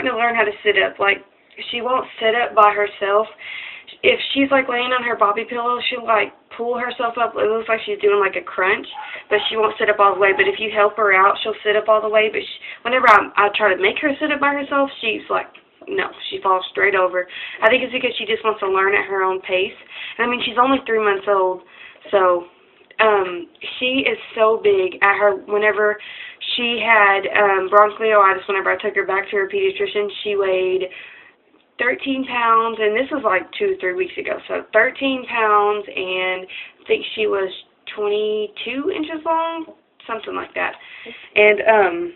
to learn how to sit up. Like, she won't sit up by herself. If she's, like, laying on her bobby pillow, she'll, like, pull herself up. It looks like she's doing, like, a crunch, but she won't sit up all the way. But if you help her out, she'll sit up all the way. But whenever I try to make her sit up by herself, she's, like, no, she falls straight over. I think it's because she just wants to learn at her own pace. And, I mean, she's only 3 months old, so she is so big. Whenever she had bronchiolitis, whenever I took her back to her pediatrician, she weighed 13 pounds, and this was like 2 or 3 weeks ago. So 13 pounds, and I think she was 22 inches long, something like that. And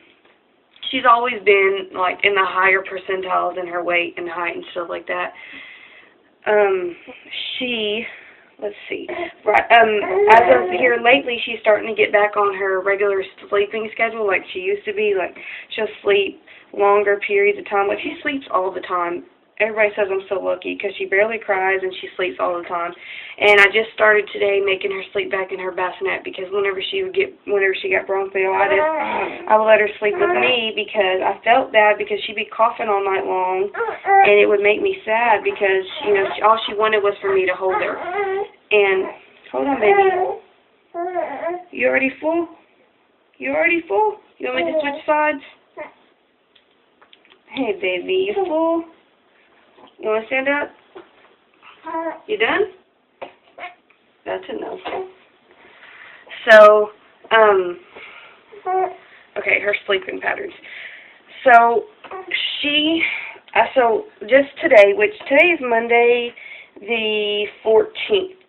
she's always been like in the higher percentiles in her weight and height and stuff like that. Let's see. Right. As of here lately, she's starting to get back on her regular sleeping schedule like she used to be. Like, she'll sleep longer periods of time. Like, she sleeps all the time. Everybody says I'm so lucky because she barely cries and she sleeps all the time. And I just started today making her sleep back in her bassinet because whenever she got bronchiolitis, I would let her sleep with me because I felt bad because she'd be coughing all night long, and it would make me sad because, you know, all she wanted was for me to hold her. And hold on, baby. You already full? You already full? You want me to switch sides? Hey, baby, you full? You want to stand up? You done? That's enough. So, okay, her sleeping patterns. So, just today, which today is Monday the 14th.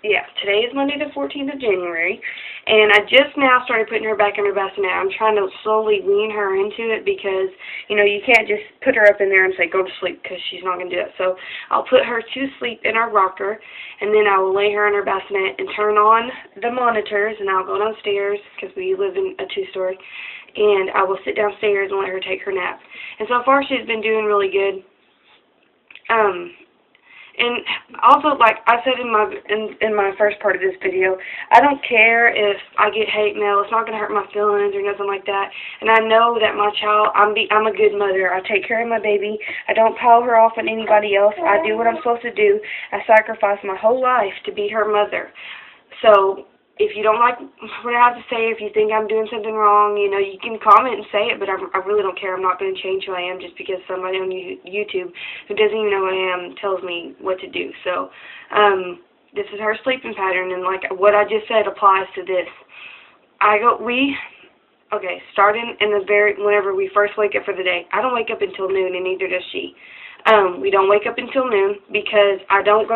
Yeah, today is Monday the 14th of January, and I just now started putting her back in her bassinet. I'm trying to slowly wean her into it because, you know, you can't just put her up in there and say, go to sleep, because she's not going to do it. So I'll put her to sleep in our rocker, and then I will lay her in her bassinet and turn on the monitors, and I'll go downstairs, because we live in a 2-story, and I will sit downstairs and let her take her nap. And so far, she's been doing really good. And also, like I said in my first part of this video, I don't care if I get hate mail. It's not going to hurt my feelings or nothing like that. And I know that my child, I'm a good mother. I take care of my baby. I don't pile her off on anybody else. I do what I'm supposed to do. I sacrifice my whole life to be her mother. So if you don't like what I have to say, if you think I'm doing something wrong, you know, you can comment and say it, but I really don't care. I'm not going to change who I am just because somebody on YouTube who doesn't even know who I am tells me what to do. So, this is her sleeping pattern, and like what I just said applies to this. Starting whenever we first wake up for the day, I don't wake up until noon, and neither does she. We don't wake up until noon because I was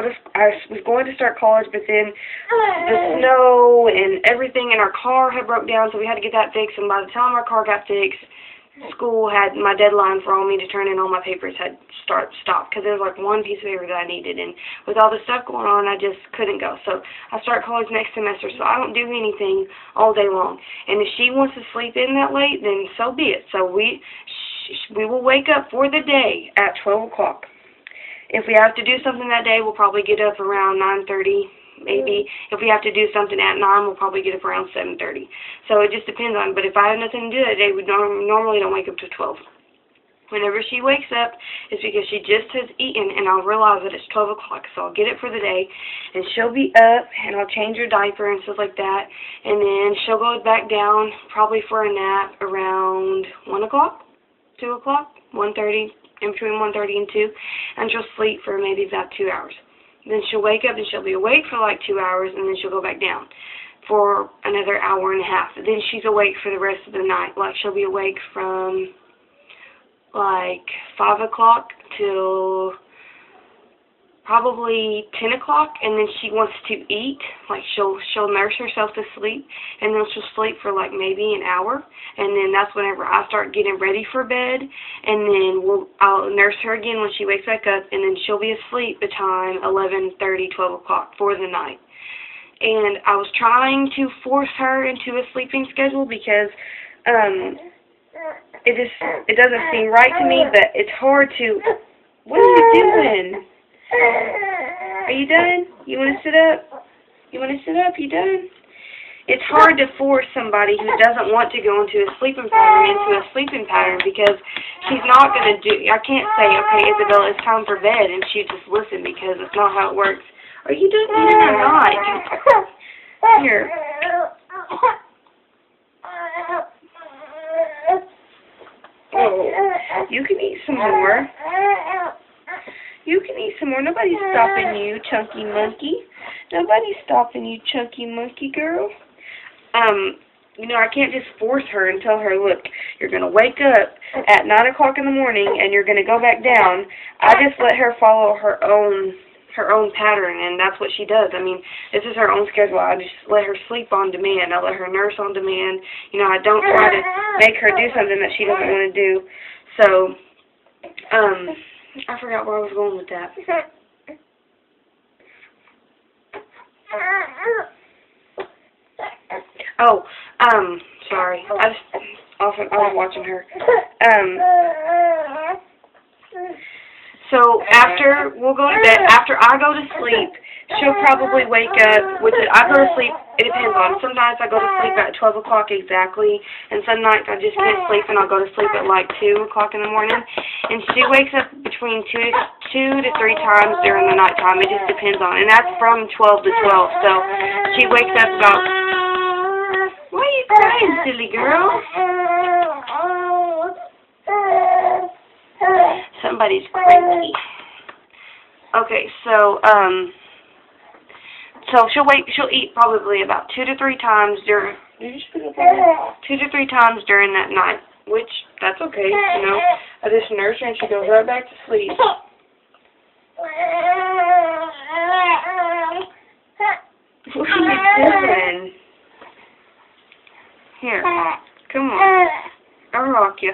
going to start college, but then the snow and everything in our car had broke down, so we had to get that fixed, and by the time our car got fixed, school had my deadline for all me to turn in all my papers had stopped because there was like one piece of paper that I needed, and with all the stuff going on, I just couldn't go. So I start college next semester, so I don't do anything all day long. And if she wants to sleep in that late, then so be it. So we will wake up for the day at 12 o'clock. If we have to do something that day, we'll probably get up around 9:30, maybe. If we have to do something at 9, we'll probably get up around 7:30. So it just depends on, but if I have nothing to do that day, we normally don't wake up to 12. Whenever she wakes up, it's because she just has eaten, and I'll realize that it's 12 o'clock, so I'll get it for the day, and she'll be up, and I'll change her diaper and stuff like that, and then she'll go back down probably for a nap around 1 o'clock. 2 o'clock, 1:30, in between 1:30 and 2, and she'll sleep for maybe about 2 hours. Then she'll wake up and she'll be awake for like 2 hours, and then she'll go back down for another hour and a half. Then she's awake for the rest of the night. Like, she'll be awake from like 5 o'clock till probably 10 o'clock, and then she wants to eat. Like, she'll nurse herself to sleep, and then she'll sleep for like maybe an hour, and then that's whenever I start getting ready for bed, and then I'll nurse her again when she wakes back up, and then she'll be asleep by time 11:30, 12 o'clock for the night. And I was trying to force her into a sleeping schedule because it doesn't seem right to me, but it's hard to. What are you doing? Are you done? You want to sit up? You want to sit up? You done? it's hard to force somebody who doesn't want to go into a sleeping pattern because she's not going to do, I can't say, okay, Isabella, it's time for bed, and she just listen because it's not how it works. Are you doing it or not? Here. Oh, you can eat some more. You can eat some more. Nobody's stopping you, chunky monkey. Nobody's stopping you, chunky monkey girl. You know, I can't just force her and tell her, look, you're going to wake up at 9 o'clock in the morning and you're going to go back down. I just let her follow her own pattern, and that's what she does. I mean, this is her own schedule. I just let her sleep on demand. I let her nurse on demand. You know, I don't try to make her do something that she doesn't want to do. So, I forgot where I was going with that. Oh, sorry. I was watching her. So after we'll go to bed, after I go to sleep, she'll probably wake up, I go to sleep, it depends on, sometimes I go to sleep at 12 o'clock exactly, and some nights I just can't sleep and I'll go to sleep at like 2 o'clock in the morning, and she wakes up between two to 3 times during the nighttime. It just depends on, and that's from 12 to 12, so she wakes up about, why are you crying, silly girl? Somebody's crazy. Okay, so she'll eat probably about 2 to 3 times during, 2 to 3 times during that night, which, that's okay, you know. I just nurse her and she goes right back to sleep. What are you doing? Here, come on. I'll rock you.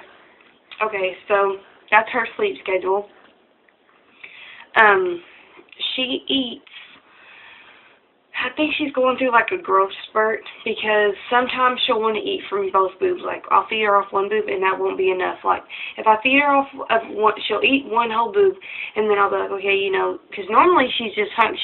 Okay, so that's her sleep schedule. She eats, I think she's going through like a growth spurt because sometimes she'll want to eat from both boobs. Like, I'll feed her off one boob and that won't be enough. Like, if I feed her off of one, she'll eat one whole boob and then I'll be like, okay, you know, because normally she's fine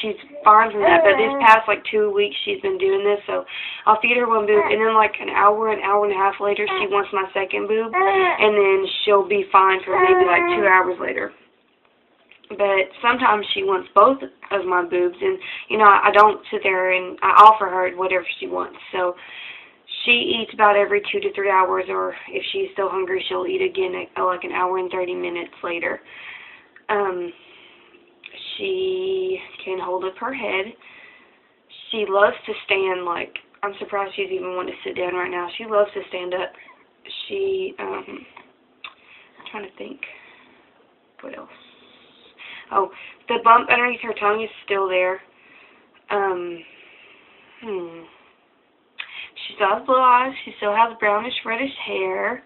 from that, but this past like 2 weeks she's been doing this, so I'll feed her one boob and then like an hour and a half later she wants my second boob and then she'll be fine for maybe like 2 hours later. But sometimes she wants both of my boobs, and, you know, I don't sit there and I offer her whatever she wants. So she eats about every 2 to 3 hours, or if she's still hungry, she'll eat again at like an hour and 30 minutes later. She can hold up her head. She loves to stand, like, I'm surprised she's even wanting to sit down right now. She loves to stand up. I'm trying to think. What else? Oh, the bump underneath her tongue is still there. She still has blue eyes. She still has brownish, reddish hair.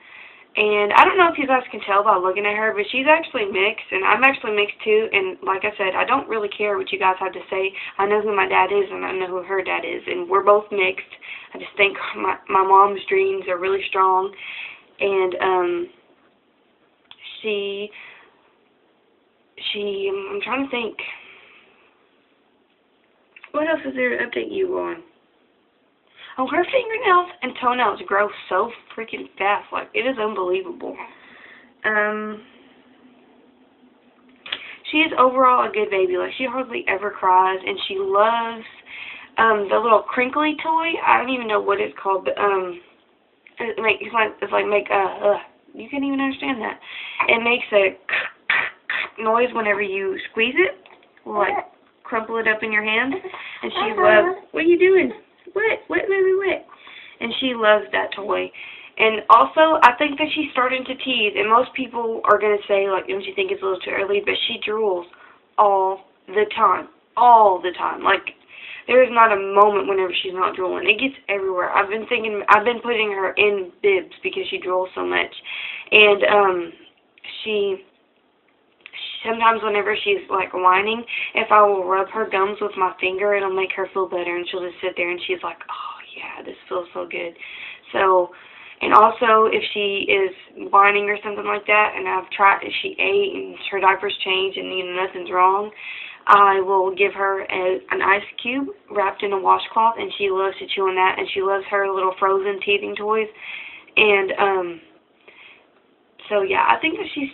And I don't know if you guys can tell by looking at her, but she's actually mixed, and I'm actually mixed too. And like I said, I don't really care what you guys have to say. I know who my dad is, and I know who her dad is, and we're both mixed. I just think my mom's genes are really strong, and I'm trying to think. What else is there to update you on? Oh, her fingernails and toenails grow so freaking fast. Like, it is unbelievable. She is overall a good baby. Like, she hardly ever cries, and she loves the little crinkly toy. I don't even know what it's called, but you can't even understand that. It makes a noise whenever you squeeze it, like crumple it up in your hand, and she loves, what are you doing? Wet, baby. And she loves that toy. And also, I think that she's starting to tease, and most people are going to say, like, don't you think it's a little too early, but she drools all the time. Like, there is not a moment whenever she's not drooling. It gets everywhere. I've been putting her in bibs because she drools so much. And, sometimes whenever she's, like, whining, if I will rub her gums with my finger, it'll make her feel better, and she'll just sit there, and she's like, oh, yeah, this feels so good. So, and also, if she is whining or something like that, and if she ate and her diaper's changed and, you know, nothing's wrong, I will give her an ice cube wrapped in a washcloth, and she loves to chew on that, and she loves her little frozen teething toys. And so yeah, I think that she's